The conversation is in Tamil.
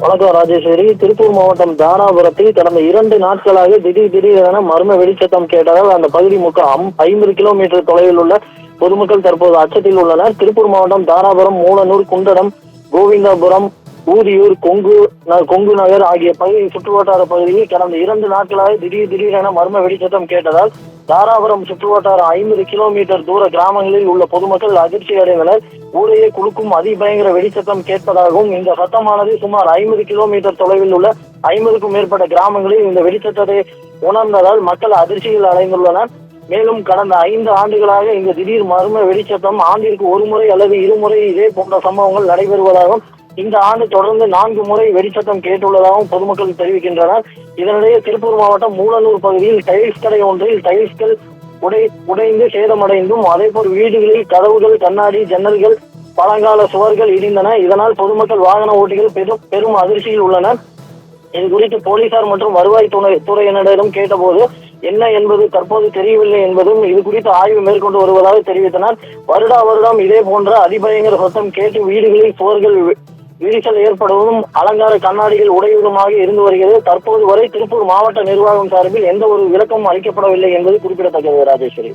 வணக்கம் ராஜேஸ்வரி. திருப்பூர் மாவட்டம் தாராபுரத்தில் கடந்த 2 நாட்களாக திடீரென மர்ம வெடிச்சத்தம் கேட்டதால் அந்த பகுதி 50 கிலோமீட்டர் தொலைவில் உள்ள பொதுமக்கள் தற்போது அச்சத்தில் உள்ளனர். திருப்பூர் மாவட்டம் தாராபுரம், மூலனூர், குண்டடம், கோவிந்தாபுரம், ஊதியூர், கொங்கு நகர் ஆகிய பகுதி சுற்றுவட்டார பகுதியில் கடந்த 2 நாட்களாக திடீரென மர்ம வெடிச்சத்தம் கேட்டதால் தாராபுரம் சுற்றுவட்டார 50 கிலோமீட்டர் தூர கிராமங்களில் உள்ள பொதுமக்கள் அதிர்ச்சி அடைந்தனர். ஊரையே குலுக்கும் அதிபயங்கர வெடிச்சத்தம் கேட்பதாகவும், இந்த சத்தமானது சுமார் 50 கிலோமீட்டர் தொலைவில் உள்ள 50க்கும் மேற்பட்ட கிராமங்களில் இந்த வெடிச்சத்தத்தை உணர்ந்ததால் மக்கள் அதிர்ச்சியில் அடைந்துள்ளனர். மேலும் கடந்த 5 ஆண்டுகளாக இந்த திடீர் மர்ம வெடிச்சத்தம் ஆண்டிற்கு ஒரு முறை அல்லது இருமுறை இதே போன்ற சம்பவங்கள் நடைபெறுவதாகவும், இந்த ஆண்டு தொடர்ந்து 4 முறை வெடிச்சத்தம் கேட்டுள்ளதாகவும் பொதுமக்கள் தெரிவிக்கின்றனர். இதனிடையே திருப்பூர் மாவட்டம் மூலனூர் பகுதியில் டைல்ஸ் கடை ஒன்றில் டைல்ஸ்கள் உடைந்து சேதமடைந்தும், அதேபோல் வீடுகளில் கதவுகள், கண்ணாடி, ஜன்னல்கள், பழங்கால சுவர்கள் இடிந்தன. இதனால் பொதுமக்கள், வாகன ஓட்டிகள் பெரும் அதிர்ச்சியில் உள்ளனர். இது குறித்து போலீசார் மற்றும் வருவாய் துறையினரிடம் கேட்டபோது என்ன என்பது தற்போது தெரியவில்லை என்பதும், இது குறித்து ஆய்வு மேற்கொண்டு வருவதாக தெரிவித்தனர். வருடம் இதே போன்ற அதிபயங்கர சத்தம் கேட்டு வீடுகளில் சுவர்கள் விரிசல் ஏற்படுவதும், அலங்கார கண்ணாடிகள் உடைவதுமாக இருந்து வருகிறது. தற்போது வரை திருப்பூர் மாவட்ட நிர்வாகம் சார்பில் எந்த ஒரு விளக்கமும் அளிக்கப்படவில்லை என்பது குறிப்பிடத்தக்கது. ராஜேஸ்வரி.